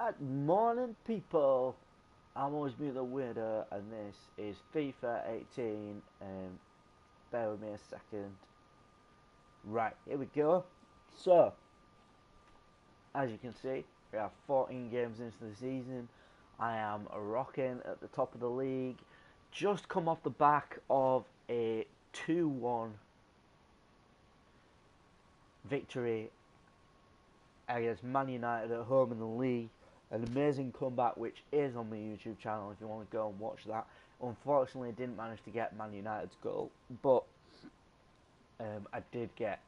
Good morning, people. I'm always be the winner, and this is FIFA 18. Bear with me a second. Right, here we go. So, as you can see, we have 14 games into the season. I am rocking at the top of the league. Just come off the back of a 2-1 victory against Man United at home in the league. An amazing comeback, which is on my YouTube channel if you want to go and watch that. Unfortunately, I didn't manage to get Man United's goal, but I did get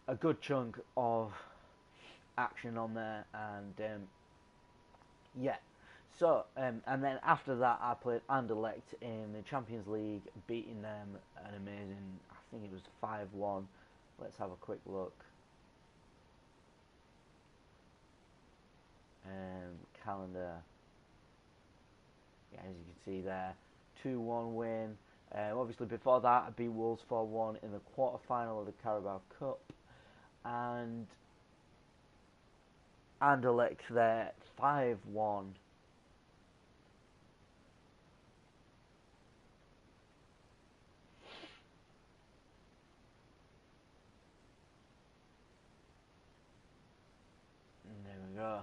a good chunk of action on there, and yeah. So, and then after that, I played Anderlecht in the Champions League, beating them an amazing, I think it was 5-1. Let's have a quick look. Calendar. Yeah, as you can see there, 2-1 win. Obviously, before that, I beat Wolves 4-1 in the quarter-final of the Carabao Cup, and Anderlecht there 5-1. There we go.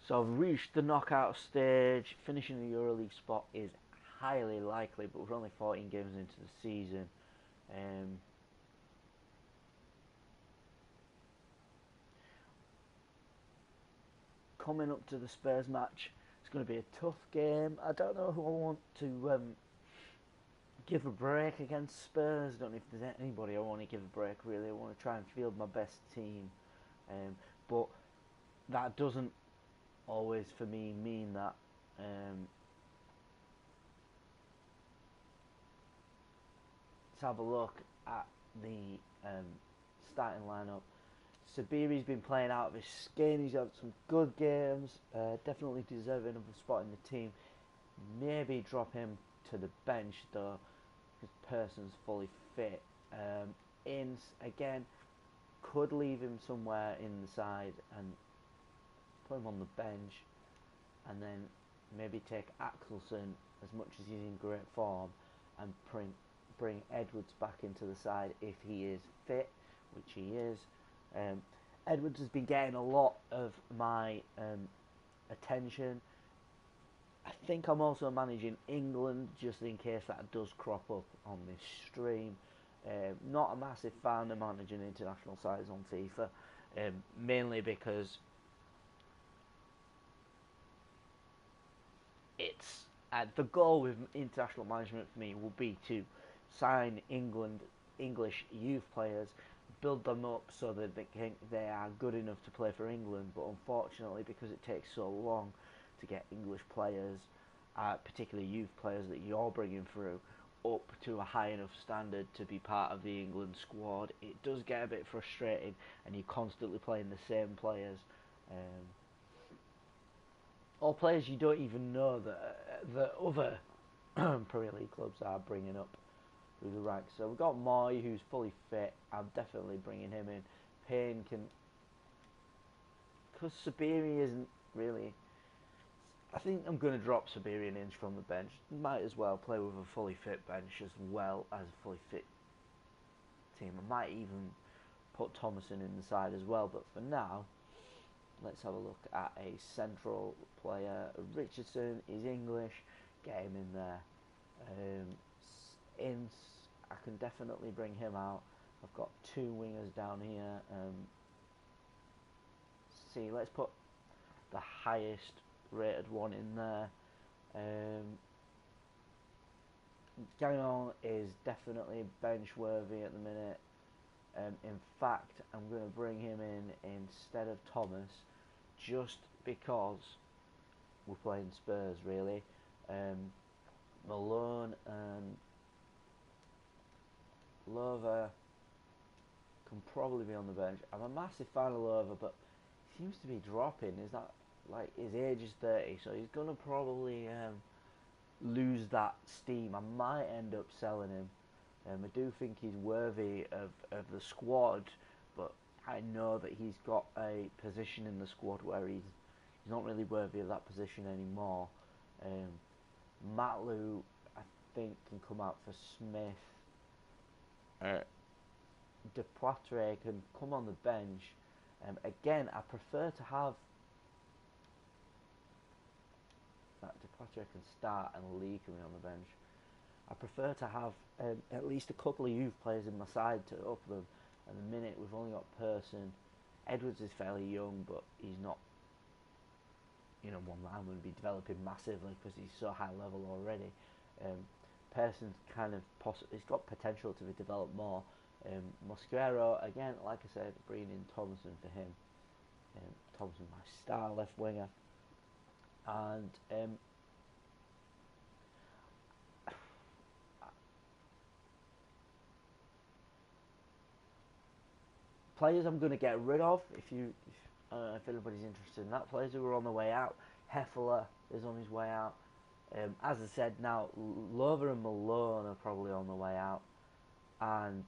So I've reached the knockout stage. Finishing the EuroLeague spot is highly likely, but we're only 14 games into the season. Coming up to the Spurs match, it's going to be a tough game. I don't know who I want to give a break against Spurs. I don't know if there's anybody I want to give a break, really. I want to try and field my best team. But that doesn't always, for me, mean that let's have a look at the starting lineup. Sabiri's been playing out of his skin. He's had some good games. Definitely deserving of a spot in the team. Maybe drop him to the bench though, because Person's fully fit. Ince again, could leave him somewhere in the side and put him on the bench, and then maybe take Axelson, as much as he's in great form, and bring Edwards back into the side if he is fit, which he is. Edwards has been getting a lot of my attention. I think I'm also managing England, just in case that does crop up on this stream. Not a massive fan of managing international sides on FIFA, mainly because it's the goal with international management for me will be to sign English youth players, build them up so that they are good enough to play for England. But unfortunately, because it takes so long to get English players, particularly youth players that you're bringing through, up to a high enough standard to be part of the England squad, it does get a bit frustrating, and you're constantly playing the same players. Or players you don't even know that other Premier League clubs are bringing up through the ranks. So we've got Moy, who's fully fit. I'm definitely bringing him in. Payne can, because Sabiri isn't really. I think I'm going to drop Sabiri and Inch from the bench. Might as well play with a fully fit bench as well as a fully fit team. I might even put Thomason in the side as well. But for now, let's have a look at a central player. Richardson is English. Get him in there. Ince, I can definitely bring him out. I've got two wingers down here. See, let's put the highest rated one in there. Gagnon is definitely bench worthy at the minute. In fact, I'm going to bring him in instead of Thomas, just because we're playing Spurs, really. Malone and Lover can probably be on the bench. I'm a massive fan of Lover, but he seems to be dropping. Is that like his age is 30, so he's gonna probably lose that steam. I might end up selling him, I do think he's worthy of the squad, but I know that he's got a position in the squad where he's not really worthy of that position anymore. Matlu, I think, can come out for Smith. De Poitre can come on the bench. Again, I prefer to have De Poitre can start and Lee can be on the bench. I prefer to have at least a couple of youth players in my side to up them. At the minute, we've only got Person. Edwards is fairly young, but he's not, one that I'm going to be developing massively because he's so high level already. Person's kind of he's got potential to be developed more. Mosquero, again, like I said, bringing in Thompson for him. Thompson, my star left winger. And players I'm going to get rid of, if anybody's interested in that, players who are on the way out. Heffler is on his way out. As I said, now Lover and Malone are probably on the way out, and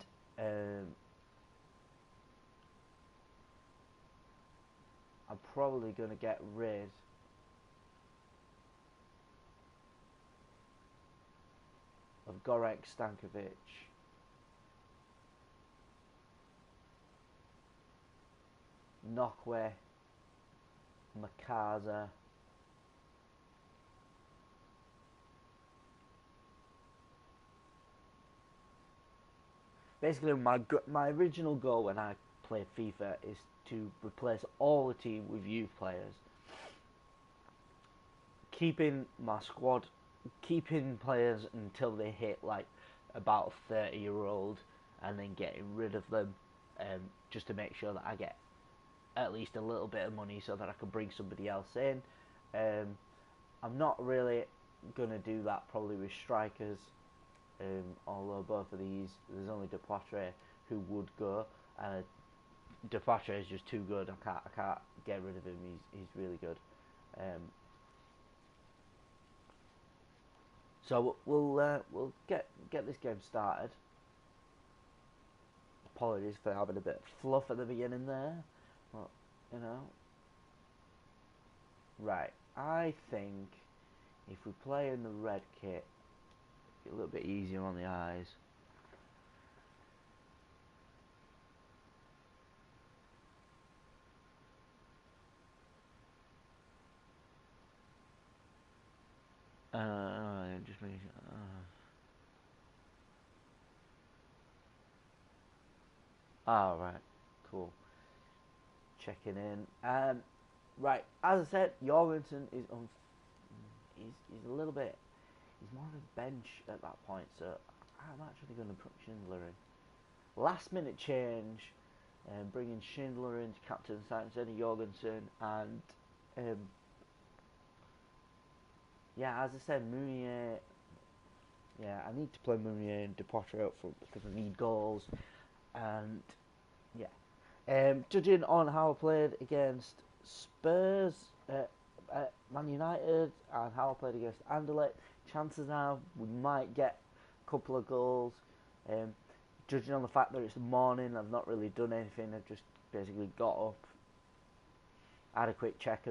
I'm probably going to get rid of Gorek Stankovic, Nokwe, Makaza, basically my original goal when I played FIFA is to replace all the team with youth players, keeping my squad, keeping players until they hit like about 30-year-old, and then getting rid of them, just to make sure that I get at least a little bit of money so that I can bring somebody else in. I'm not really going to do that probably with strikers, although both of these, there's only De Poitre who would go, and De Poitre is just too good. I can't get rid of him. He's really good. So we'll get this game started. Apologies for having a bit of fluff at the beginning there, but right. I think if we play in the red kit, it's a little bit easier on the eyes. Just making sure. Right, cool. Checking in. Right, as I said, Jorgensen is he's a little bit. He's more of a bench at that point, so I'm actually going to put Schindler in. Last minute change, bringing Schindler in to captain side instead of Jorgensen, and yeah, as I said, Mounier. Yeah, I need to play Mounier and De Poitre up front because I need goals, and yeah. Judging on how I played against Spurs, Man United, and how I played against Anderlecht, chances are we might get a couple of goals. Judging on the fact that it's the morning, I've not really done anything. I've just basically got up, had a quick check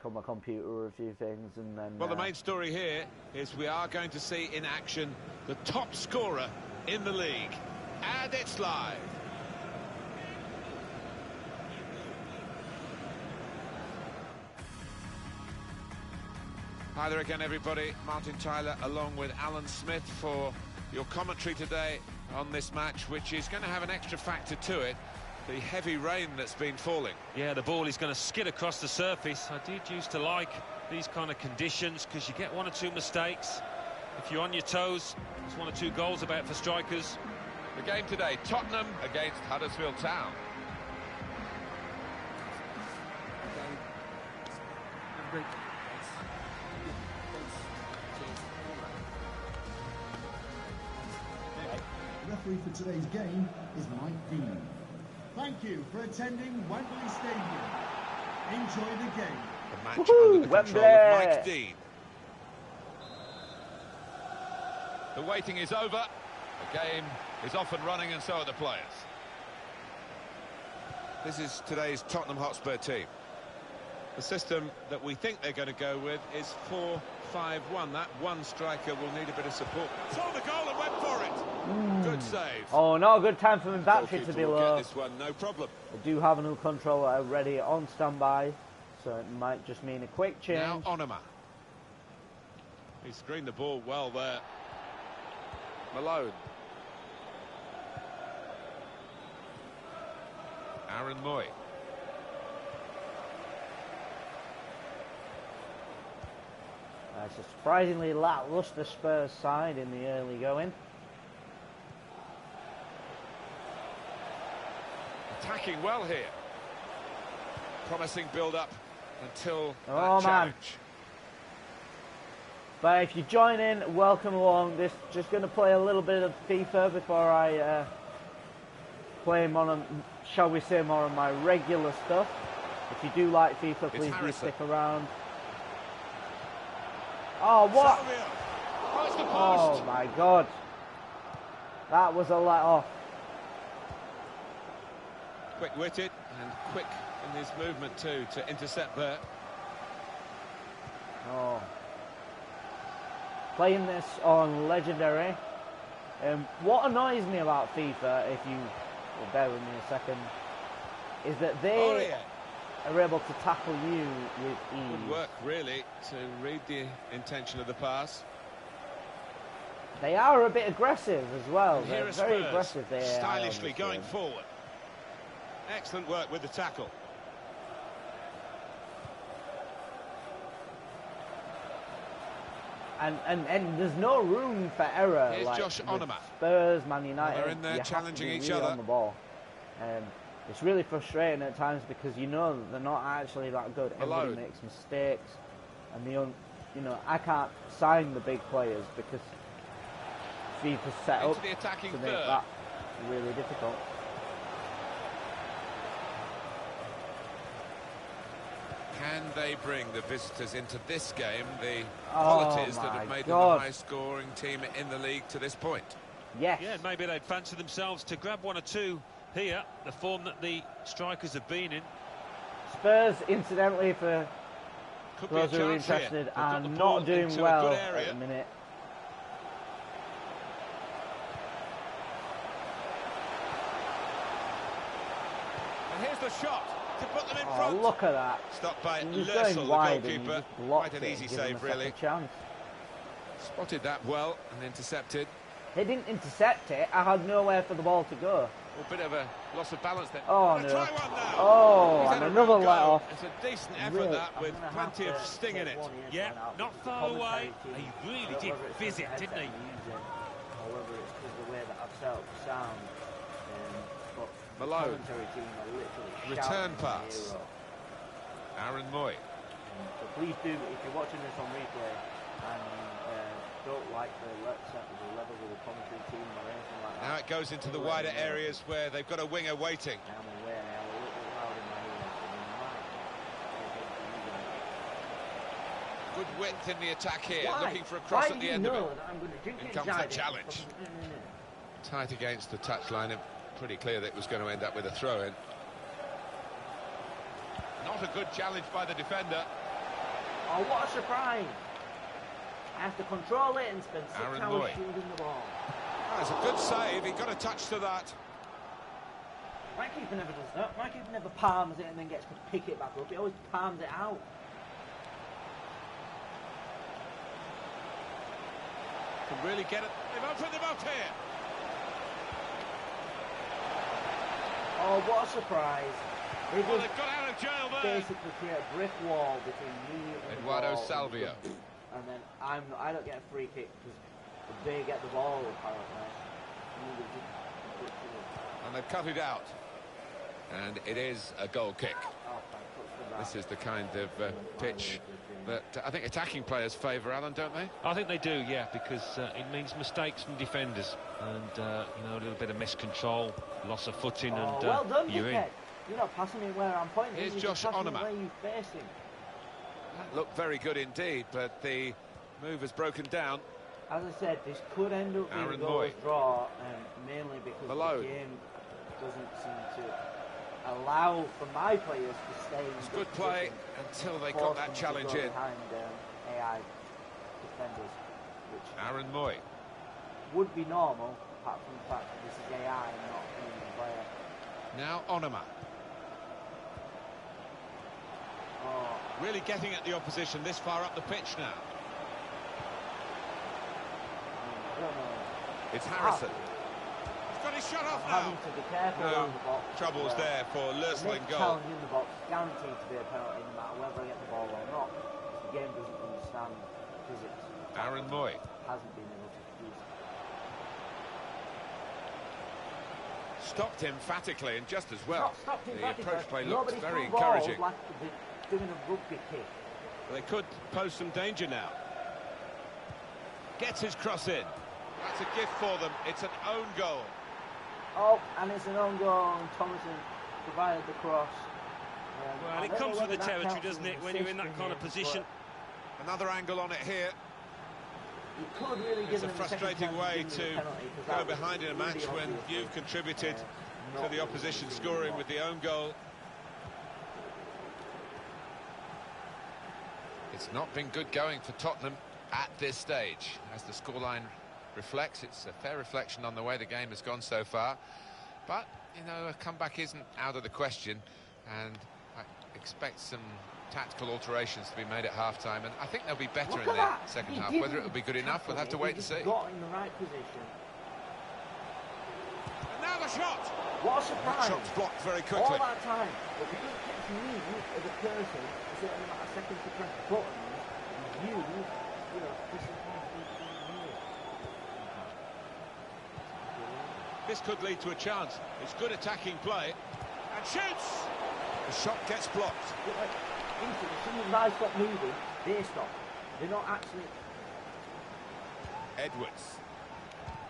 on my computer a few things, and then. Well, the main story here is we are going to see in action the top scorer in the league, and it's live. Hi there again, everybody. Martin Tyler along with Alan Smith for your commentary today on this match, which is going to have an extra factor to it, the heavy rain that's been falling. Yeah, the ball is going to skid across the surface. I did used to like these kind of conditions because you get one or two mistakes. If you're on your toes, there's one or two goals about for strikers. The game today, Tottenham against Huddersfield Town. The referee for today's game is Mike Dean. Thank you for attending Wembley Stadium. Enjoy the game. The match under the control of Mike Dean. The waiting is over. The game is off and running, and so are the players. This is today's Tottenham Hotspur team. The system that we think they're going to go with is 4-5-1. That one striker will need a bit of support. Saw the goal and went for it. Good save. Oh, not a good time for Mbappe to be low. This one, no problem. They do have a new controller already on standby, so it might just mean a quick change. Now Onoma. He screened the ball well there. Malone. Aaron Moy. It's a surprisingly lacklustre Spurs side in the early going. Attacking well here. Promising build-up until Oh, that challenge. But if you join in, welcome along. This just going to play a little bit of FIFA before I play more on, shall we say, more on my regular stuff. If you do like FIFA, please do stick around. Oh, what? Oh, my God. That was a let-off. Quick-witted and quick in his movement, too, to intercept there. Oh. Playing this on Legendary. What annoys me about FIFA, if you will bear with me a second, is that they are able to tackle you with ease. Good work, really, to read the intention of the pass. They are a bit aggressive as well. And They're very aggressive. They stylishly going forward. Excellent work with the tackle. And there's no room for error. Here's like Josh Onoma. Spurs, Man United. They're in there challenging each other on the ball. It's really frustrating at times because you know that they're not actually that good. Everybody makes mistakes, and you know, I can't sign the big players because FIFA's set up the attacking to make third. that really difficult. Can they bring the visitors into this game the qualities that have made them the high-scoring team in the league to this point? Yes. Yeah, maybe they'd fancy themselves to grab one or two here, the form that the strikers have been in. Spurs, incidentally, for those who are interested, are not doing well at the minute. And here's the shot to put them in Oh, front. look at that. Stopped by He's Lössl, going the wide goalkeeper. and he just blocked Quite an it easy and gave him save, a really. second chance. Spotted that well and intercepted. They didn't intercept it. I had nowhere for the ball to go. A bit of a loss of balance there. Oh, no. no. Try one now. Oh, and another let-off. It's a decent effort, that, with plenty of sting in it. Yeah, not far away. He really did visit, didn't he? However, it's because of the way that I've set up the sound. But the Malone. commentary team are literally Return shouting pass. hero. Aaron Moy. So please do, if you're watching this on replay and don't like the level of the commentary team or anything like that. Now it goes into the wider areas where they've got a winger waiting. I'm aware now, a little bit loud in my ears, so Good width in the attack here, Why? looking for a cross at the end of it. I'm going to drink In it comes the inside challenge. Tight against the touchline, and pretty clear that it was going to end up with a throw-in. Not a good challenge by the defender. Oh, what a surprise! I have to control it and spend 6 Aaron hours Moy. shielding the ball. Oh, it's a good save, he got a touch to that. My keeper never does that. My keeper never palms it and then gets to pick it back up. He always palms it out. Can really get it. They've opened them up here. Oh, what a surprise. They Well, just they've got out of jail there. basically create a brick wall between me and Eduardo the ball. Salvio. And then I don't get a free kick because they get the ball apparently. And they've cut it out. And it is a goal kick. Oh, thank God for that. This is the kind of pitch that I think attacking players favour, Alan, don't they? I think they do, yeah, because it means mistakes from defenders and, you know, a little bit of miscontrol, loss of footing, and well done, you're in. dickhead. You're not passing me where I'm pointing. Here's You're Josh just passing me Onoma. where you're facing. That looked very good indeed, but the move has broken down. As I said, this could end up being a goalless draw, mainly because Malone. the game doesn't seem to allow for my players to stay in It's good play until they got that challenge in. Behind AI defenders, which Aaron Moy. would be normal, apart from the fact that this is AI and not a human player. Now Onoma. Oh. Really getting at the opposition this far up the pitch now. I don't know. It's Harrison. He's got his shot off now. Having to be careful No around the box. troubles there for Lösling goal. Challenge in the box, guaranteed to be a penalty no matter whether I get the ball or not. The game doesn't understand physics. Aaron Moy. Hasn't been able to produce. Stopped emphatically and just as well. Stopped The approach play looks Nobody very threw balls encouraging. like they're doing a rugby kick. They could pose some danger now. Gets his cross in. That's a gift for them. It's an own goal. Oh, and it's an own goal, and Thomason provided the cross. Well, it comes with the territory, doesn't it, when you're in that kind of position? Another angle on it here. You could really give It's a them the second frustrating chance way give to them the penalty, 'cause go that was behind in a really match when obviously, you've contributed to not the opposition really scoring with the own goal. It's not been good going for Tottenham at this stage. As the scoreline reflects, it's a fair reflection on the way the game has gone so far. But, you know, a comeback isn't out of the question, and I expect some tactical alterations to be made at half-time, and I think they'll be better in the second half. Whether it'll be good enough, we'll have to wait and see. Got in the right position. And now the shot! What a surprise! Shot's blocked very All quickly. that time, but because it kept me as a person, a certain amount of seconds to press buttons, you know, this is This could lead to a chance. It's good attacking play. And shoots! The shot gets blocked. Instantly, as soon as I stop moving, they stop. They're not actually... Edwards.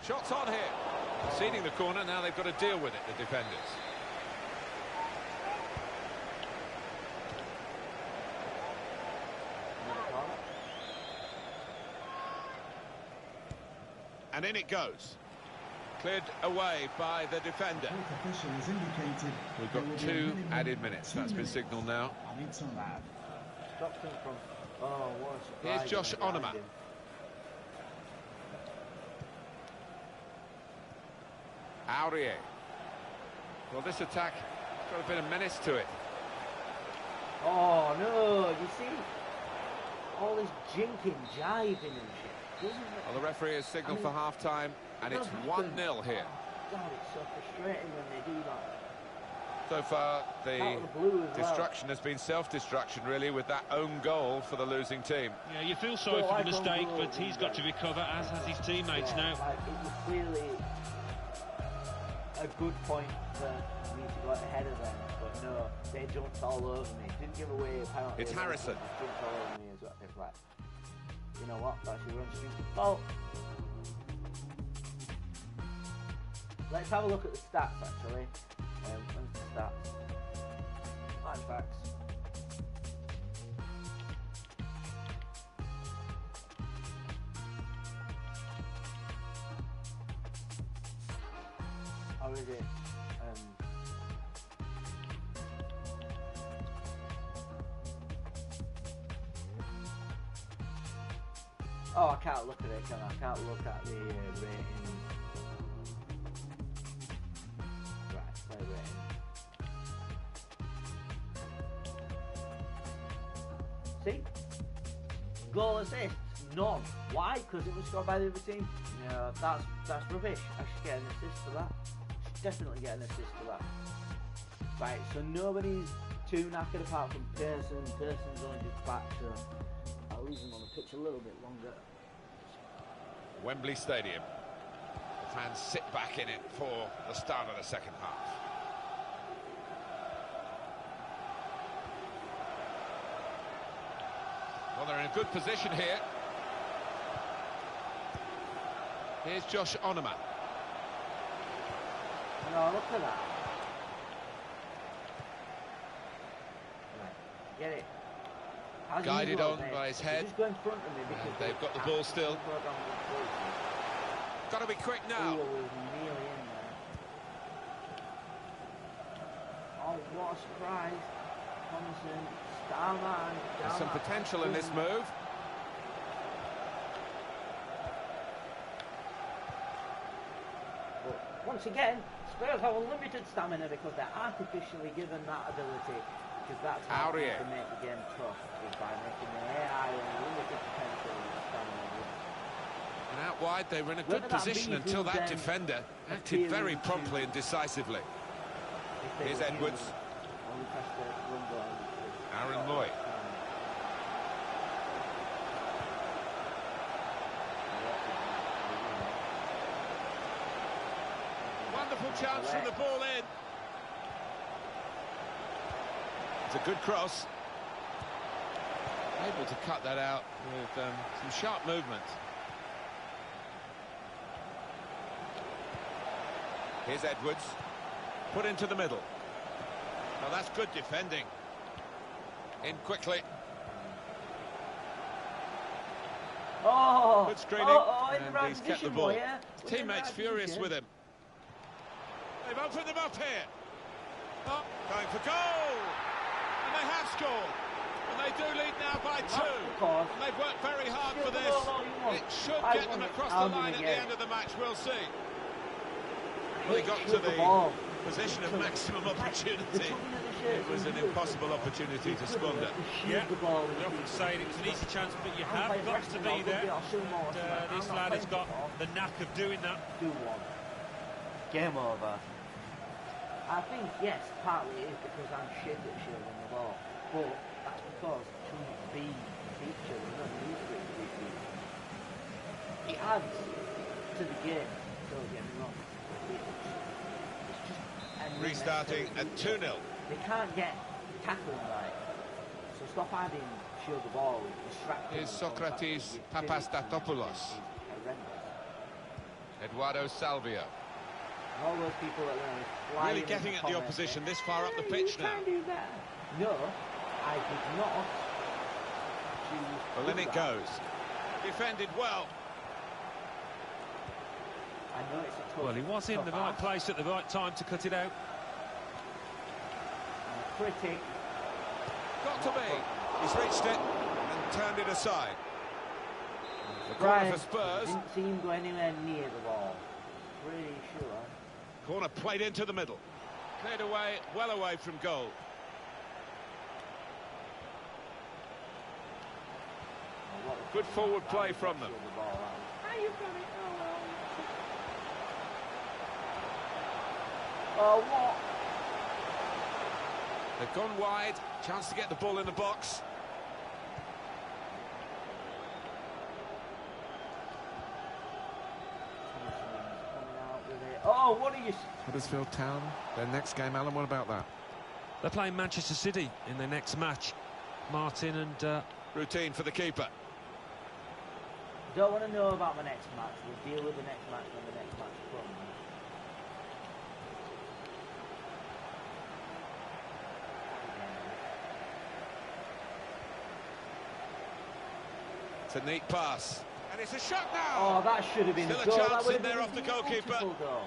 Shots on here. Conceding the corner, now they've got to deal with it, the defenders. And in it goes. Cleared away by the defender. We've got 2 added minutes. That's been signalled now. Stopped him from... Oh, what a surprise. Here's Josh Onoma. Aurier. Well, this attack has got a bit of menace to it. Oh, no, you see? All this jinking, jiving and shit. Doesn't it? Well, the referee has signalled for half-time, and it's 1-0 here. God, it's so frustrating when they do that. So far, the Out of the blue as well. destruction has been self-destruction, really, with that own goal for the losing team. Yeah, you feel sorry for the mistake, but he's got to recover, as has his teammates now. Like, it was clearly a good point for me to go ahead of them, but no, they jumped all over me. Didn't give away a penalty. It's Harrison. Just jumped all over me as well. It's like, you know what? That's your own stupid fault. Let's have a look at the stats, actually. Where's the stats? Flashbacks. Or is it? Oh, I can't look at it, can I? I can't look at the rating. Right, play rating. See? Goal assist, none. Why? Because it was scored by the other team? No, that's rubbish. I should get an assist for that. I should definitely get an assist for that. Right, so nobody's too knackered apart from Pearson. Pearson's only just back, so I'll leave him on the pitch a little bit longer. Wembley Stadium. The fans sit back in it for the start of the second half. Well, they're in a good position here. Here's Josh Onoma. No, look at that. Right, get it. As guided usual, on mate, by his so head. just go in front of me because And they've got the ball still. Got to be quick now. Oh, nearly in there. Oh, what a surprise. Thompson, Starman. There's some potential in this move. But once again, Spurs have unlimited stamina because they're artificially given that ability. Because that's how they Aurier. can make the game tough, is by making the AI unlimited potential stamina. And out wide, they were in a Whether good that position be until who that then defender acted appearing very to- promptly and decisively. If they Here's were Edwards. human, only press the run button. Aaron Moy. Wonderful chance from the ball in. It's a good cross. Able to cut that out with some sharp movement. Here's Edwards. Put into the middle. Well, that's good defending. In quickly. Oh, Good screening. in the And right he's kept the position, ball. boy, yeah? His teammates furious with him. They've opened them up here. Oh, going for goal. And they have scored. And they do lead now by 2. Because And they've worked very hard for Still the this. ball all you want. It should I get them want it. across I'll the do line it at the again. end of the match. We'll see. Well, he got to Shoot the ball. the position of maximum The opportunity. trouble with the shirt It was is an good. impossible opportunity to It's good squander. to shoot Yeah, the ball we and often keep say it was an easy chance, but you have play got to wrestling, be I'll go there. get- I'll show more And, tonight. this I'm not lad has playing got football. the knack of doing that. Do one. Game over. I think, yes, partly it is because I'm shit at shielding the ball. But that's because to be a feature, we're not used to it to be a feature. It adds to the game, don't get me wrong. It's just Restarting at 2-0. They can't get tackling right. So stop adding shield the ball, distracting. Here's them from the fact that Socrates your Papastatopoulos. finish is horrendous. Eduardo Salvio. And all those people that are flying Really in getting the at the comments opposition saying, this far up the "Hey, pitch you now." can do better." No, I did not choose Well, to in do it that. goes. Defended well. I know it's a tough, Well, he was in tough the right ask, place at the right time to cut it out. and a critic. Got to be. He's reached it and turned it aside. The corner Brian for Spurs. didn't see him go anywhere near the ball. Pretty sure. Corner played into the middle. Cleared away, well away from goal. Oh, what a- Good forward play from them. The ball out. Ah, you've got it. Oh, what? They've gone wide. Chance to get the ball in the box. Coming out with it. Oh, what are you... Huddersfield Town, their next game. Alan, what about that? They're playing Manchester City in their next match. Martin and Routine for the keeper. Don't want to know about my next match. We'll deal with the next match when the next match comes. It's a neat pass. And it's a shot now. Oh, that should have been Still a a goal. chance That would in have there been off the a goalkeeper. beautiful goal.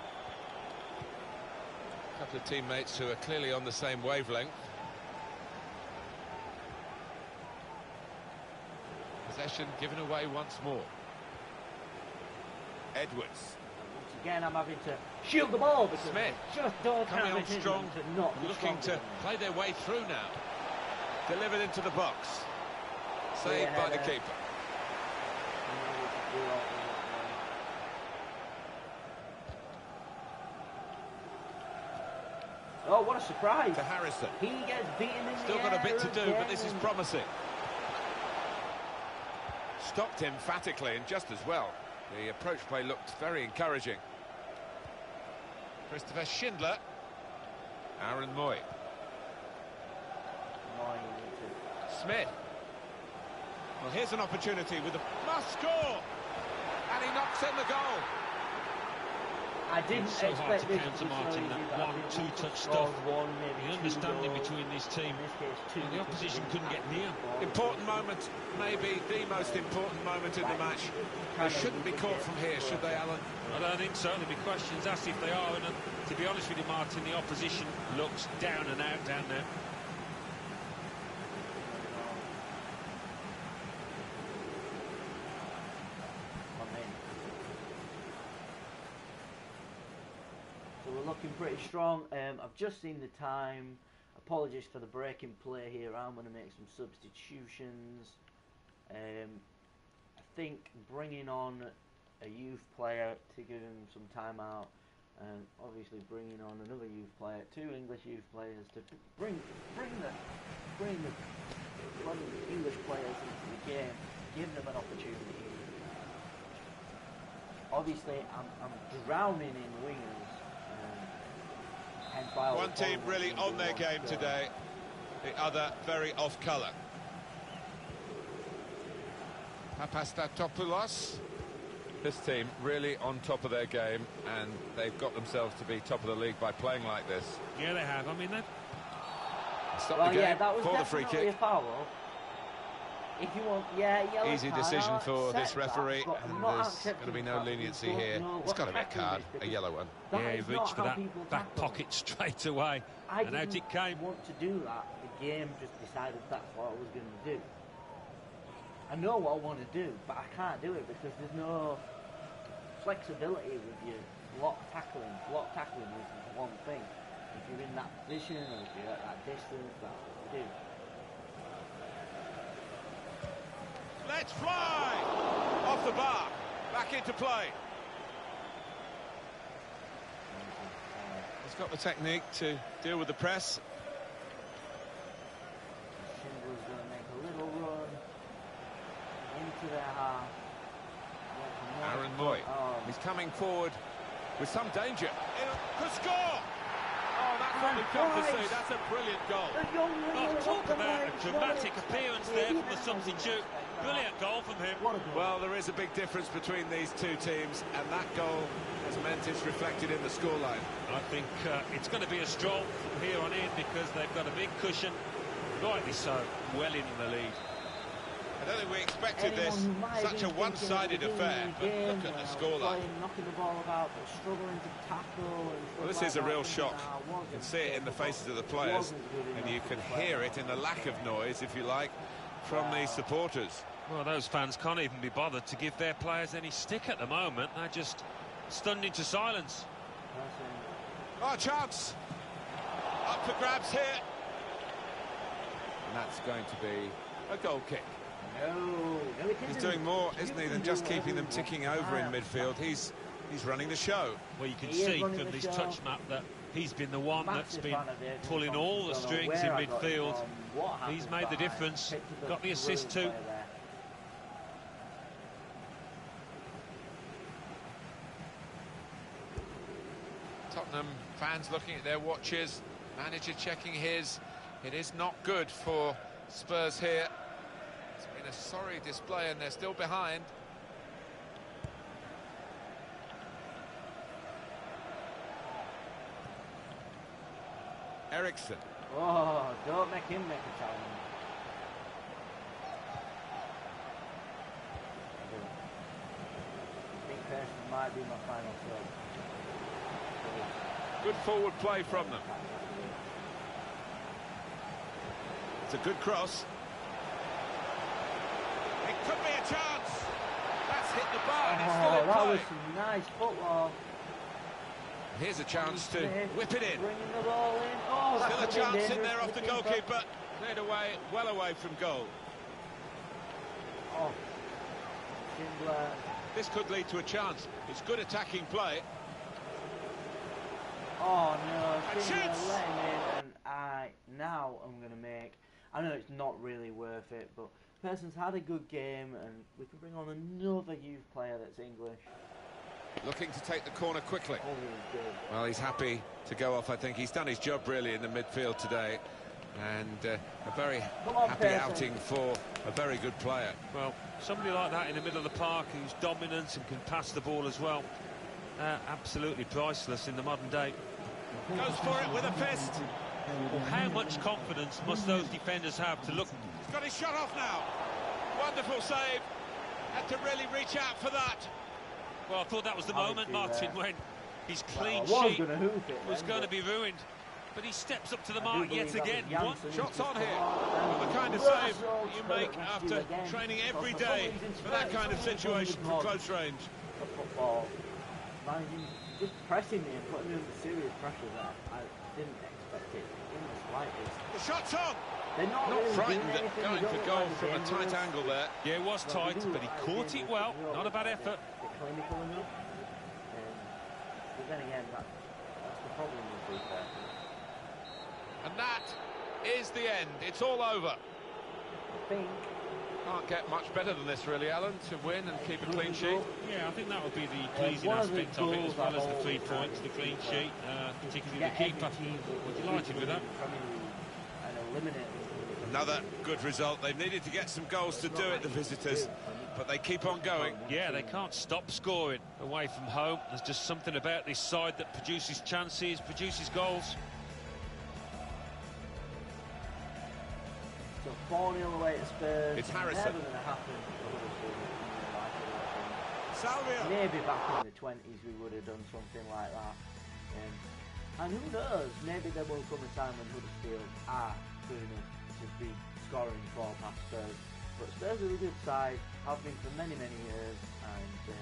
A couple of teammates who are clearly on the same wavelength. Possession given away once more. Edwards. Once again, I'm having to shield the ball because Smith. I just don't Coming have on it in strong, them to not be looking stronger to than them. play their way through now. Delivered into the box. Saved Yeah, by the header. keeper. Oh, what a surprise. To Harrison. He gets beaten in Still the got a bit air to do, but this is again. promising. Stopped emphatically and just as well. The approach play looked very encouraging. Christopher Schindler. Aaron Moy. Smith. Well, here's an opportunity with the must score. And he knocks in the goal. I didn't It's so hard expect to this counter, to be so Martin, easy, that but I one, think two we touch scored stuff. one, maybe The two understanding goals. between these teams. In this case, two. And the because opposition we couldn't get didn't near. tackle the ball. Important moment, maybe the most important moment in the match. They shouldn't be caught from here, should they, Alan? I don't think so. There'll be questions asked if they are. And to be honest with you, Martin, the opposition looks down and out down there. So we're looking pretty strong. I've just seen the time. Apologies for the break in play here. I'm going to make some substitutions. I think bringing on a youth player to give him some time out, and obviously bringing on another youth player, 2 English youth players to bring the English players into the game, give them an opportunity. Obviously, I'm drowning in wingers. One team really on their game today, the other very off colour. Papastatopoulos. This team really on top of their game, and they've got themselves to be top of the league by playing like this. Yeah, they have. I mean, they... Stop Well, the game yeah, that was for the free definitely kick. a foul. If you want, yeah, yellow Easy card, decision I'll for this accept referee, that, but I'm and not there's accepting going to be no that. leniency You don't here. know It's what got to be a tackling card, is, a because yellow one. that Yeah, he is reached not for how that people back tackle. pocket straight away, I and out didn't it came. want to do that. The game just decided that's what I was going to do. I know what I want to do, but I can't do it because there's no flexibility with your block tackling. Block tackling is one thing. If you're in that position or if you're at that distance, that's what you do. Let's fly! Off the bar, back into play. He's got the technique to deal with the press. Schindler's going to make a little run into their half. Aaron Moy, he's coming forward with some danger. Could score! Oh, that's what we've come to see. That's a brilliant goal. Oh, talk about a dramatic appearance there from the substitute. Brilliant goal from him. Well, there is a big difference between these two teams, and that goal has meant it's reflected in the scoreline. I think it's going to be a stroll from here on in because they've got a big cushion, rightly so, well in the lead. I don't think we expected this, such a one-sided affair, but look at the scoreline. Knocking the ball about, but struggling to tackle. Well, this is a real shock. You can see it in the faces of the players, and you can hear it in the lack of noise, if you like, from the supporters. Well, those fans can't even be bothered to give their players any stick at the moment. They're just stunned into silence. Oh, chance! Up for grabs here. And that's going to be a goal kick. No, He's doing more, isn't he, than just keeping them ticking over in midfield. He's running the show. Well, you can see from his touch map that he's been the one that's been pulling all the strings in midfield. He's made the difference, got the assist too. Tottenham fans looking at their watches, manager checking his. It is not good for Spurs here. It's been a sorry display and they're still behind. Eriksson. Oh, don't make him make a challenge. I think Pearson might be my final throw. Good forward play from them. It's a good cross. It could be a chance. That's hit the bar and it's still in that play. was some nice football. Here's a chance to whip it in. Bringing the ball in. Oh, Still a that could have been chance in dangerous there for off the keeper. goalkeeper. Cleared away, well away from goal. Oh, Schindler. This could lead to a chance. It's good attacking play. Oh no, And Schindler shoots! let him in, and now I'm going to make. I know it's not really worth it, but Pearson's had a good game, and we can bring on another youth player that's English. Looking to take the corner quickly. Oh, he's good. Well, he's happy to go off, I think. He's done his job, really, in the midfield today. And a very on, happy Pearson. outing for a very good player. Well, somebody like that in the middle of the park who's dominant and can pass the ball as well. absolutely priceless in the modern day. Goes for it with a fist. Well, how much confidence must those defenders have to look... He's got his shot off now. Wonderful save. Had to really reach out for that. Well, I thought that was the moment, Martin, when his clean well, sheet was going to be ruined. But he steps up to the mark yet again. Shots on here. Well, the kind of save you make after training every day for that kind of situation from close range. Football, managing, just pressing me and putting me under serious pressure there. I didn't expect it in the slightest. The shot's on. They're not really frightened doing at anything, going they for don't goal look from like a tight dangerous. angle there. Yeah, it was tight, but he caught it well. Not a bad effort. They're clinical enough. But then again, that's the problem with FIFA. And that is the end. It's all over. I think Can't get much better than this, really, Alan, to win and keep a clean sheet. Yeah, I think that would be the pleasing one of the aspect of it, as goals well as I've the 3 always points, had the clean is, sheet, particularly get the keeper. every team We're delighted with that. and eliminate them. Another good result. They've needed to get some goals to do it, the visitors, but they keep on going. Yeah, they can't stop scoring away from home. There's just something about this side that produces chances, produces goals. So 4-0 away to Spurs. It's Harrison. Never going to happen for Huddersfield. Salvia. Maybe back in the 20s we would have done something like that. And who knows, maybe there will come a time when Huddersfield are good enough to be scoring 4 past Spurs. But Spurs are a good side, have been for many, many years, and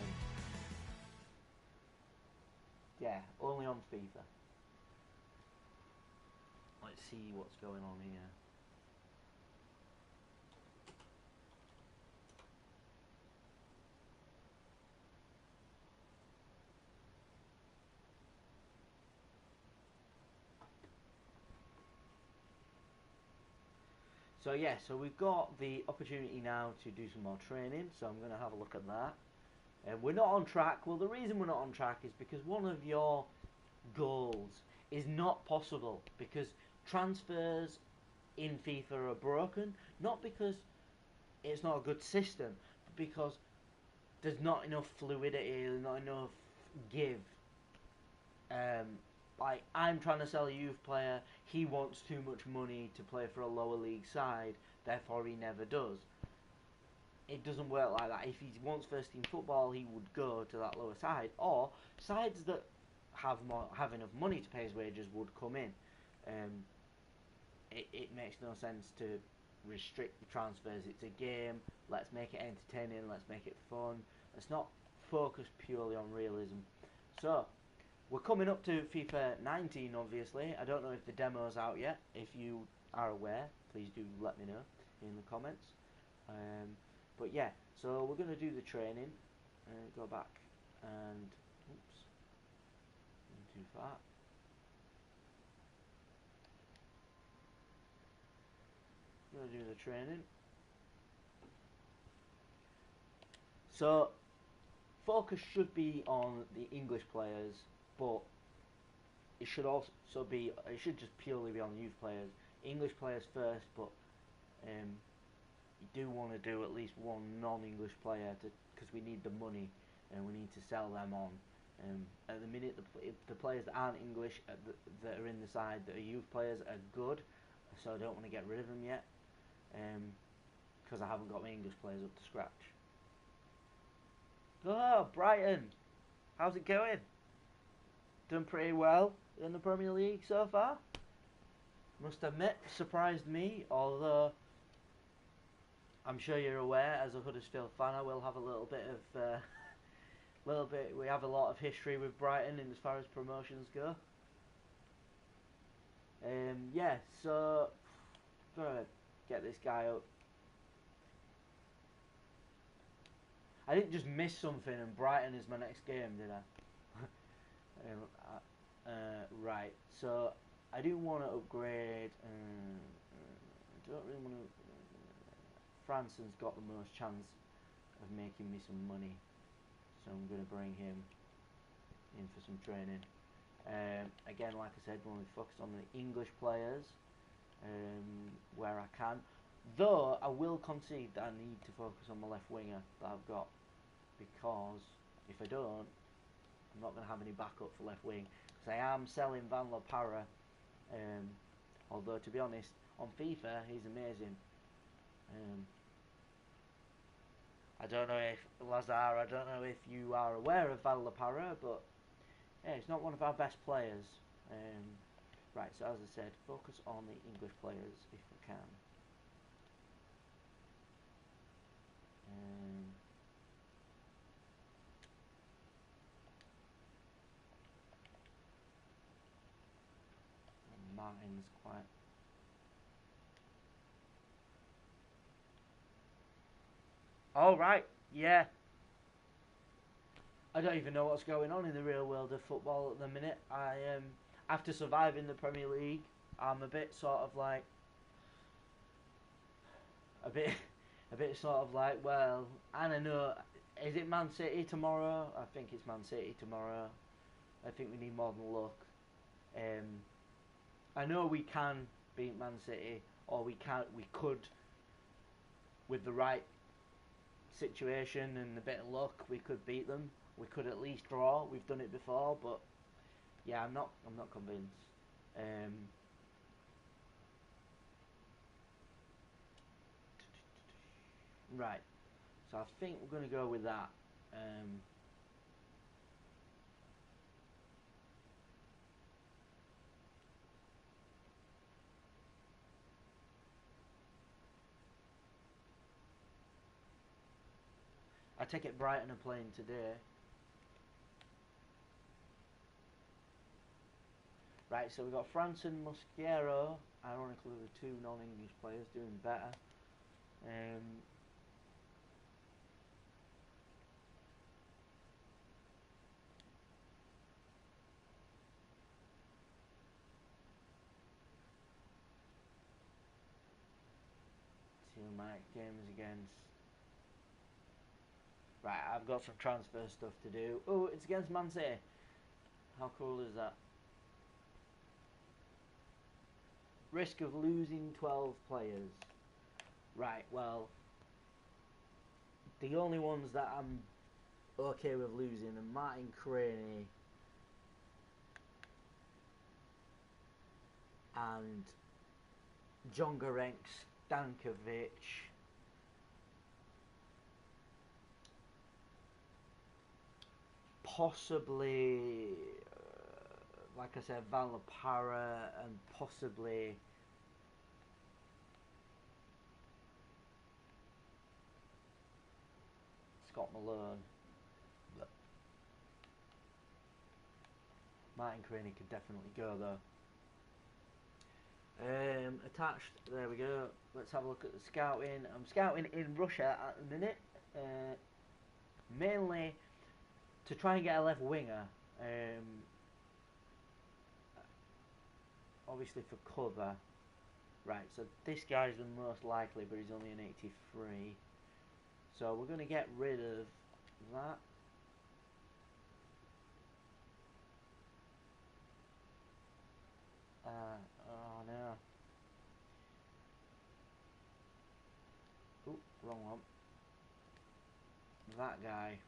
yeah, only on FIFA. Let's see what's going on here. So yeah, so we've got the opportunity now to do some more training, so I'm going to have a look at that. We're not on track. Well, the reason we're not on track is because one of your goals is not possible, because transfers in FIFA are broken, not because it's not a good system, but because there's not enough fluidity, there's not enough give. Like, I'm trying to sell a youth player, he wants too much money to play for a lower league side, therefore he never does. It doesn't work like that. If he wants first team football, he would go to that lower side, or sides that have enough money to pay his wages would come in. It makes no sense to restrict the transfers. It's a game, let's make it entertaining, let's make it fun. Let's not focus purely on realism. So, we're coming up to FIFA 19, obviously. I don't know if the demo's out yet. If you are aware, please do let me know in the comments. But yeah, so we're going to do the training. Go back and... Oops. Too far. Going to do the training. So, focus should be on the English players, but it should also be, it should just purely be on youth players. English players first, but you do want to do at least one non-English player because we need the money and we need to sell them on. At the minute, the players that aren't English that are in the side that are youth players are good, so I don't want to get rid of them yet because I haven't got my English players up to scratch. Oh, Brighton! How's it going? Done pretty well in the Premier League so far. Must admit, surprised me, although I'm sure you're aware, as a Huddersfield fan, I will have a little bit of... we have a lot of history with Brighton in as far as promotions go. Yeah, so... Gonna get this guy up. I didn't just miss something and Brighton is my next game, did I? Right, so I do want to upgrade. I don't really want to. Franson's got the most chance of making me some money, so I'm going to bring him in for some training. Again, like I said, we're only focused on the English players where I can. Though I will concede that I need to focus on my left winger that I've got, because if I don't, I'm not going to have any backup for left wing because I am selling Van La Parra. Although to be honest, on FIFA he's amazing. I don't know if Lazar, I don't know if you are aware of Van La Parra, but yeah, he's not one of our best players. Right, so as I said, focus on the English players if we can. Martin's quite... Oh, right, yeah. I don't even know what's going on in the real world of football at the minute. After surviving the Premier League, I'm a bit sort of like... A bit sort of like, well, I don't know, is it Man City tomorrow? I think it's Man City tomorrow. I think we need more than luck. I know we can beat Man City, or we could, with the right situation and a bit of luck, we could beat them. We could at least draw. We've done it before, but yeah, I'm not convinced. Right, so I think we're going to go with that. I take it Brighton are playing today. Right, so we've got France and Mosquero, ironically the two non-English players, doing better. Two Mike games against... Right, I've got some transfer stuff to do. Oh, it's against Man City. How cool is that? Risk of losing 12 players. Right, well, the only ones that I'm okay with losing are Martin Craney and John Gorenk Stankovic. Possibly, like I said, Van La Parra, and possibly Scott Malone. But Martin Craney could definitely go though. Attached, there we go. Let's have a look at the scouting. I'm scouting in Russia at the minute, mainly to try and get a left winger. Obviously for cover. Right, so this guy's the most likely, but he's only an 83. So we're going to get rid of that. Oh no. Oop, wrong one. That guy.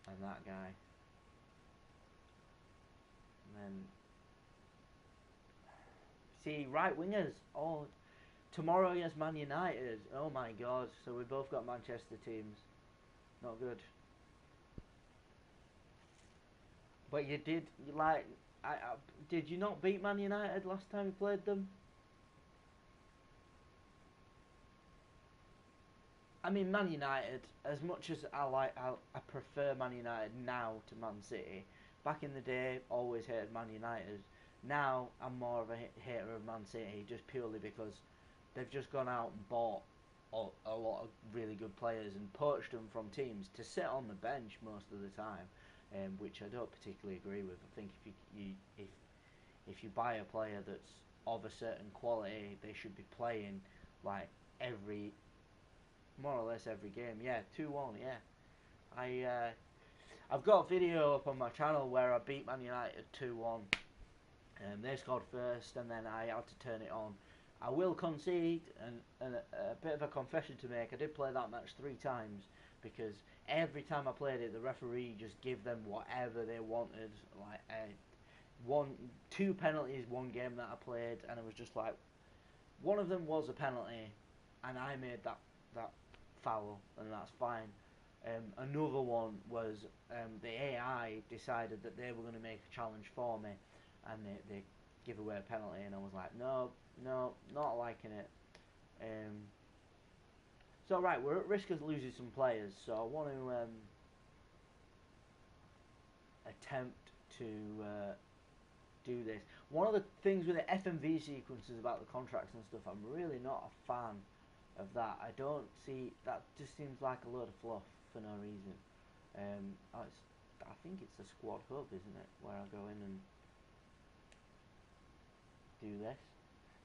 And that guy. And then... See, right wingers. Oh, tomorrow against Man United. Oh my god. So we both got Manchester teams. Not good. But you did, did you not beat Man United last time you played them? I mean, Man United, as much as I prefer Man United now to Man City. Back in the day, always hated Man United. Now, I'm more of a hater of Man City, just purely because they've just gone out and bought a lot of really good players and poached them from teams to sit on the bench most of the time. Which I don't particularly agree with. I think if you buy a player that's of a certain quality, they should be playing like more or less every game. Yeah, 2-1. Yeah, I've got a video up on my channel where I beat Man United 2-1. They scored first, and then I had to turn it on. I will concede, and a bit of a confession to make. I did play that match 3 times. because every time I played it, the referee just gave them whatever they wanted. Like two penalties one game that I played, and it was just like one of them was a penalty, and I made that foul, and that's fine. Another one was the AI decided that they were going to make a challenge for me, and they give away a penalty, and I was like, no, not liking it. So right, we're at risk of losing some players, so I want to attempt to do this. One of the things with the FMV sequences about the contracts and stuff, I'm really not a fan of that. I don't see that. Just seems like a load of fluff for no reason. I think it's the squad hub, isn't it, where I go in and do this.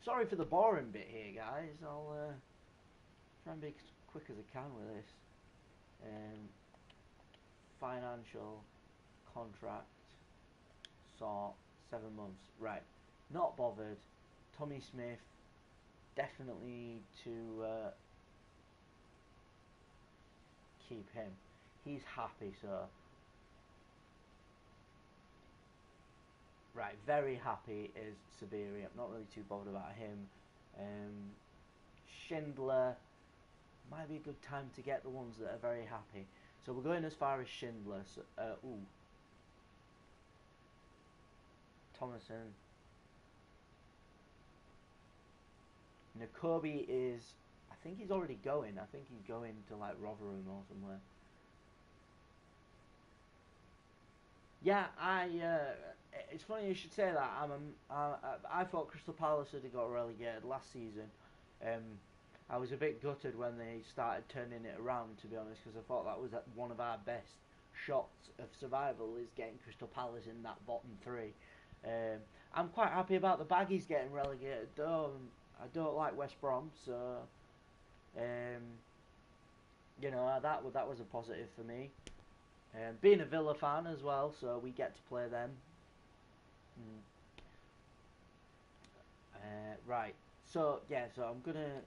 Sorry for the boring bit here, guys. I'll try and be as quick as I can with this. Financial contract sort 7 months. Right, not bothered. Tommy Smith, definitely need to keep him. He's happy, so right, very happy is Sabiri. I'm not really too bothered about him. Schindler might be a good time to get the ones that are very happy. So we're going as far as Schindler. So, Thomason. Nakobe is, I think he's already going. I think he's going to like Rotherham or somewhere. Yeah, it's funny you should say that. I thought Crystal Palace had got relegated last season. I was a bit gutted when they started turning it around, to be honest, because I thought that was one of our best shots of survival, is getting Crystal Palace in that bottom three. I'm quite happy about the Baggies getting relegated, though. I don't like West Brom, so you know, that was a positive for me. Being a Villa fan as well, so we get to play them. Right, so yeah, so I'm gonna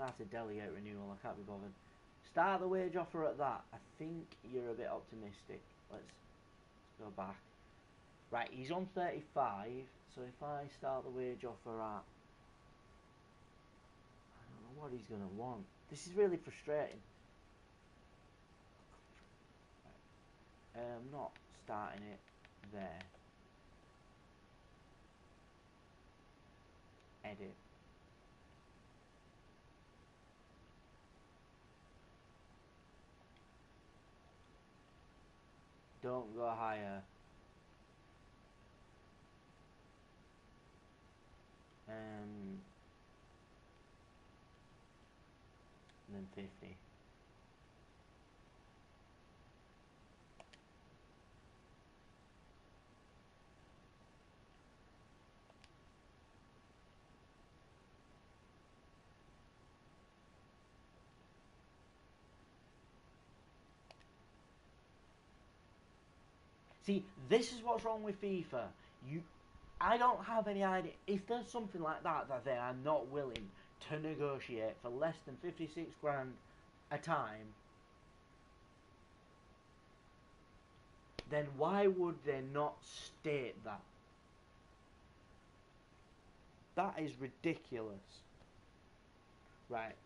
have to delegate renewal. I can't be bothered. Start the wage offer at that. I think you're a bit optimistic. Let's go back. Right, he's on 35, so if I start the wage offer at, I don't know what he's going to want. This is really frustrating. I'm not starting it there. Edit. Don't go higher. Than 50. See, this is what's wrong with FIFA. I don't have any idea. If there's something like that they are not willing to negotiate for less than 56 grand a time, then why would they not state that? That is ridiculous. Right.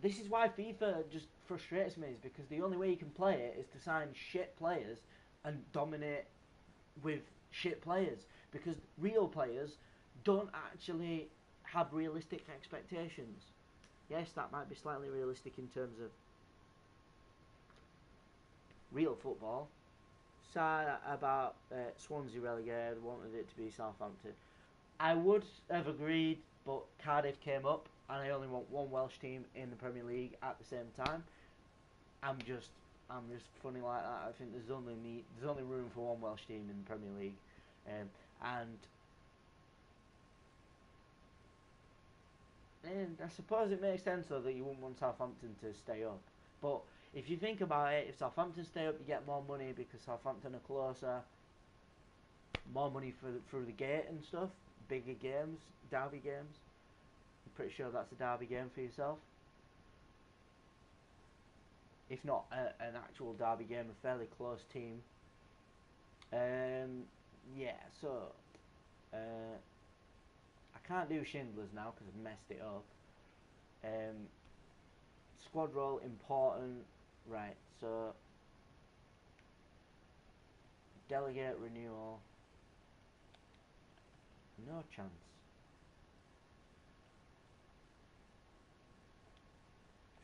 This is why FIFA just frustrates me, is because the only way you can play it is to sign shit players and dominate with shit players, because real players don't actually have realistic expectations. Yes, that might be slightly realistic in terms of real football. Sad about Swansea relegated, wanted it to be Southampton. I would have agreed, but Cardiff came up, and I only want one Welsh team in the Premier League at the same time. I'm just funny like that. I think there's only room for one Welsh team in the Premier League, and I suppose it makes sense though that you wouldn't want Southampton to stay up. But if you think about it, if Southampton stay up, you get more money because Southampton are closer. more money through the gate and stuff, bigger games, derby games. I'm pretty sure that's a derby game for yourself. If not an actual derby game, a fairly close team. Yeah, so I can't do Schindler's now because I've messed it up. Squad roll important, right? So delegate renewal, no chance.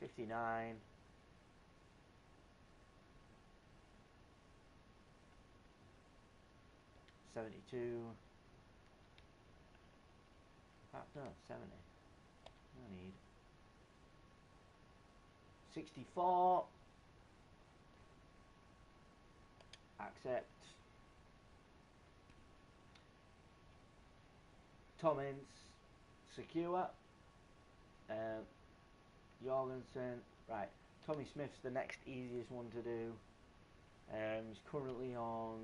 $59. $72. No, 70. No need. 64. Accept. Tom Ince. Secure. Jorgensen. Right. Tommy Smith's the next easiest one to do. He's currently on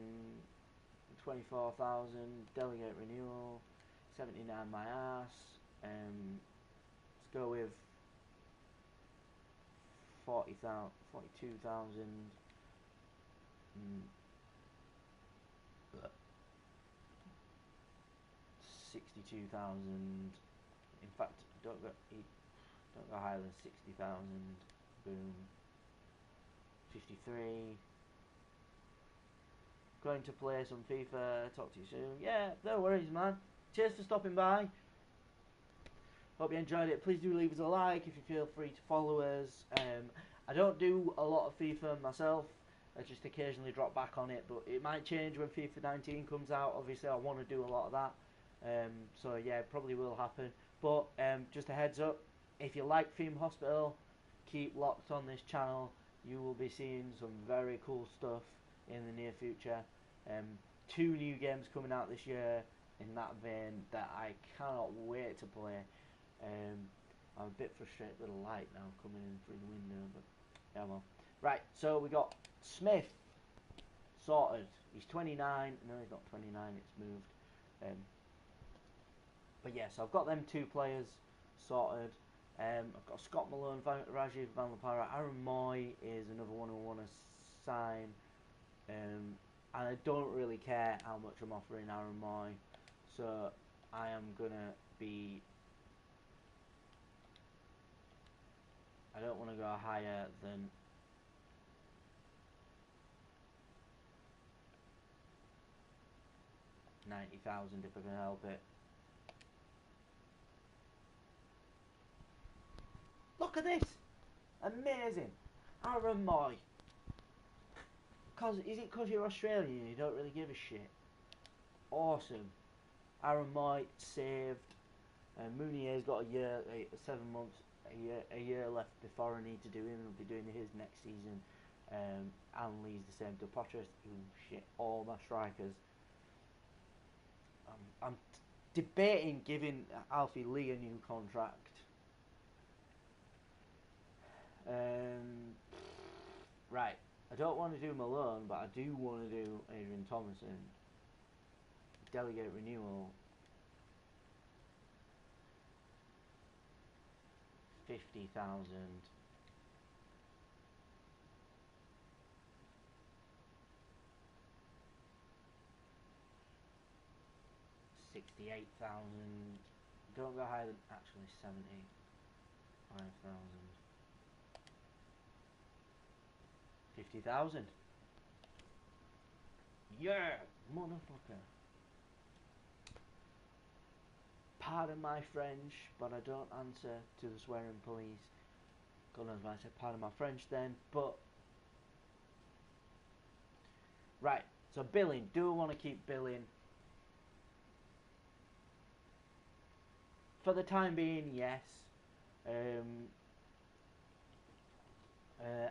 24,000. Delegate renewal. 79 my ass. Let's go with 40,000, 42,000. 62,000. In fact, don't go higher than 60,000. Boom. 53. Going to play some FIFA. Talk to you soon. Yeah, no worries, man. Cheers for stopping by. Hope you enjoyed it. Please do leave us a like if you feel free to follow us. I don't do a lot of FIFA myself. I just occasionally drop back on it, but it might change when FIFA 19 comes out. Obviously, I want to do a lot of that. So yeah, it probably will happen. But just a heads up, if you like Theme Hospital, keep locked on this channel. You will be seeing some very cool stuff in the near future. 2 new games coming out this year in that vein that I cannot wait to play. I'm a bit frustrated with the light now coming in through the window, but yeah, well. Right, so we got Smith sorted. He's 29. No, he's not 29. It's moved. But yes, I've got them 2 players sorted. I've got Scott Malone, Rajiv Van Lapara, Aaron Moy is another one who I want to sign. And I don't really care how much I'm offering Aaron Moy, so I am gonna be. I don't want to go higher than 90,000 if I can help it. Look at this! Amazing! Aaron Moy. Is it because you're Australian and you don't really give a shit? Awesome. Aaron Moy saved. Mounier's got a year, 7 months, a year left before I need to do him. He'll be doing his next season. Alan Lee's the same. Dupotras, shit, all my strikers. I'm debating giving Alfie Lee a new contract. Right, I don't want to do Malone, but I do want to do Adrian Thomason. Delegate renewal. 50,000. $68,000. Don't go higher than actually 75,000. 50,000. Yeah, motherfucker. Pardon my French, but I don't answer to the swearing police. God knows why I said pardon my French then, but right. So billing. Do I want to keep billing? For the time being, yes.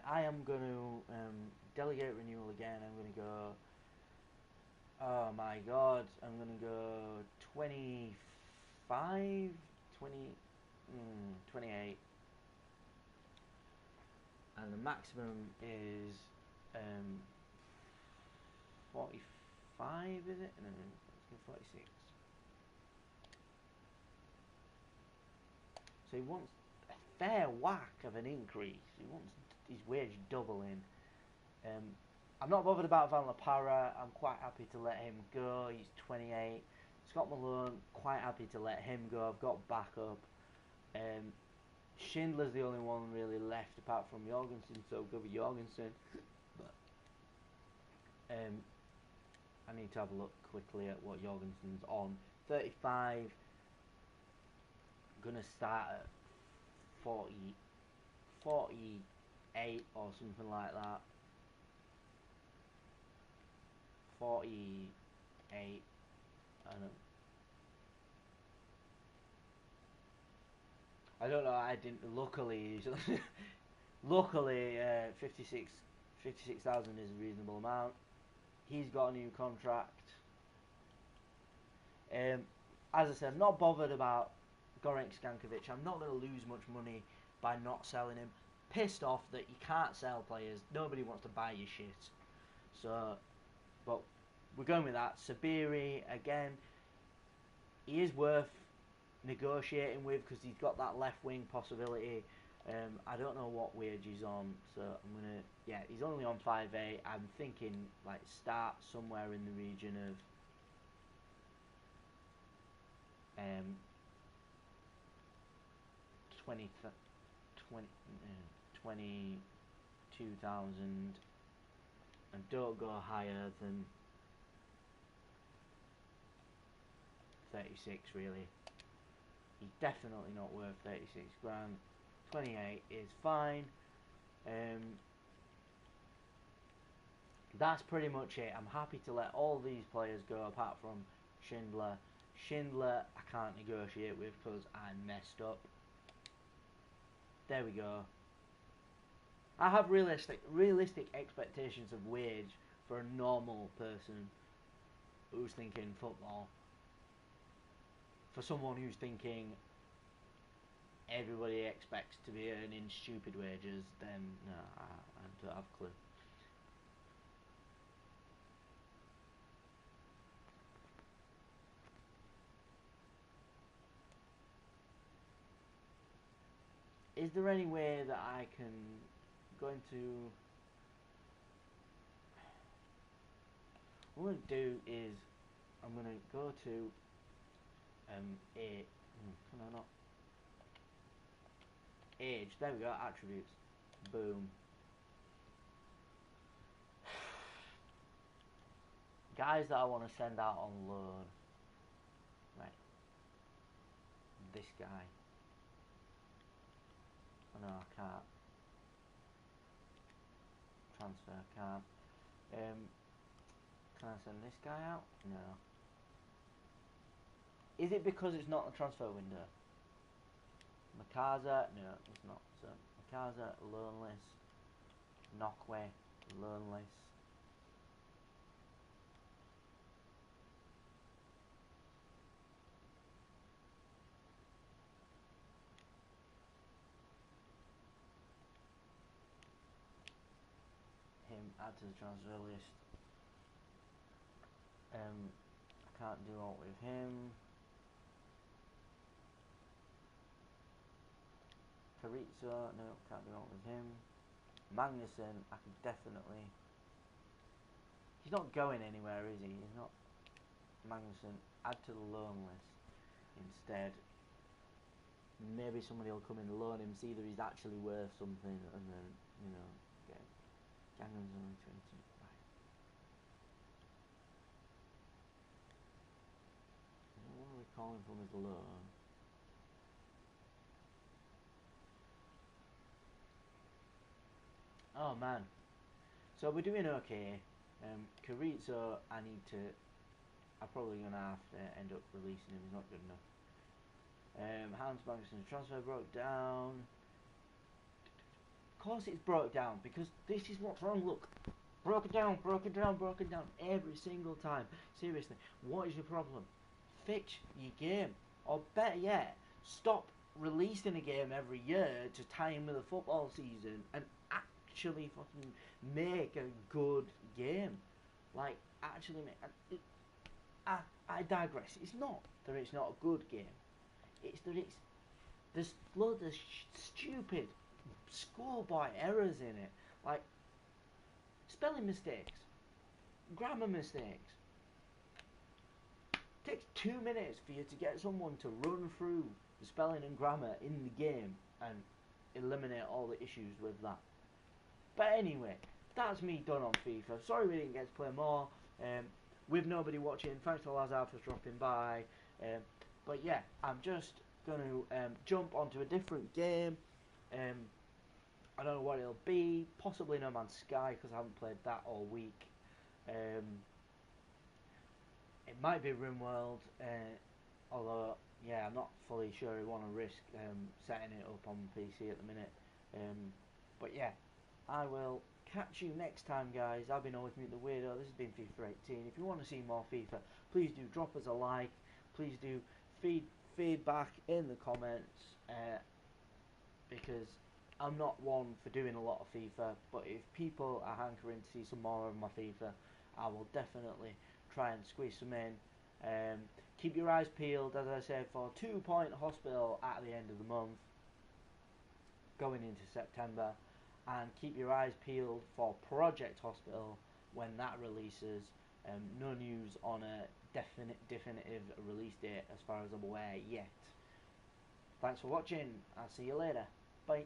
I am going to delegate renewal again. I'm going to go. Oh my god, I'm going to go 25, 28. And the maximum is 45, is it? No, for 46. So he wants a fair whack of an increase. He wants his wage doubling. I'm not bothered about Van La Parra. I'm quite happy to let him go. He's 28. Scott Malone, quite happy to let him go. I've got backup. Schindler's the only one really left apart from Jorgensen, so I'll go with Jorgensen. But I need to have a look quickly at what Jorgensen's on. 35. Gonna start at 40, 48 or something like that. 48. I don't know. I didn't. Luckily, luckily, 56,000 is a reasonable amount. He's got a new contract. As I said, I'm not bothered about Goran Stankovic. I'm not going to lose much money by not selling him. Pissed off that you can't sell players. Nobody wants to buy your shit. So, but we're going with that. Sabiri, again, he is worth negotiating with because he's got that left wing possibility. I don't know what wage he's on, so I'm gonna. Yeah, he's only on 5A. I'm thinking like start somewhere in the region of 22,000 and don't go higher than 36 really. He's definitely not worth 36 grand. 28 is fine. That's pretty much it. I'm happy to let all these players go apart from Schindler. Schindler I can't negotiate with because I messed up. There we go. I have realistic expectations of wage for a normal person who's thinking football. For someone who's thinking everybody expects to be earning stupid wages, then no, I don't have a clue. Is there any way that I can go into... What I'm going to do is I'm going to go to can I not? Age, there we go, attributes. Boom. Guys that I want to send out on loan. Right. This guy. Oh no, I can't. Transfer, can't. Can I send this guy out? No. Is it because it's not a transfer window? Makaza? No, it's not. So, Makaza, loanless. Nokwe, loanless. Him, add to the transfer list. I can't do aught with him. Carizzo, no, can't do aught with him. Magnussen, I can definitely... He's not going anywhere, is he? He's not... Magnussen, add to the loan list instead. Maybe somebody will come in and loan him, see that he's actually worth something, and then, you know, get... Gangham's only 20. Right. What are we calling from his loan? Oh man. So we're doing okay. Carizzo, I'm probably going to have to end up releasing him. He's not good enough. Hans Magnussen's transfer broke down. Of course it's broke down, because this is what's wrong, look. Broken down every single time. Seriously, what is your problem? Fix your game. Or better yet, stop releasing a game every year to tie in with the football season and actually fucking make a good game. Like, actually make... I digress. It's not that it's not a good game. It's that there's loads of stupid schoolboy errors in it, like spelling mistakes, grammar mistakes. It takes 2 minutes for you to get someone to run through the spelling and grammar in the game and eliminate all the issues with that. But anyway, that's me done on FIFA. Sorry we didn't get to play more. With nobody watching, thanks to Lazar for dropping by. But yeah, I'm just going to jump onto a different game. I don't know what it'll be. Possibly No Man's Sky, because I haven't played that all week. It might be RimWorld, although yeah, I'm not fully sure I want to risk setting it up on PC at the minute. But yeah, I will catch you next time, guys. I've been always Mute the Weirdo. This has been FIFA18. If you want to see more FIFA, please do drop us a like. Please do feedback in the comments, because I'm not one for doing a lot of FIFA, but if people are hankering to see some more of my FIFA, I will definitely try and squeeze some in. Keep your eyes peeled, as I said, for 2 Point Hospital at the end of the month, going into September, and keep your eyes peeled for Project Hospital when that releases. No news on a definitive release date as far as I'm aware yet. Thanks for watching. I'll see you later. Bye.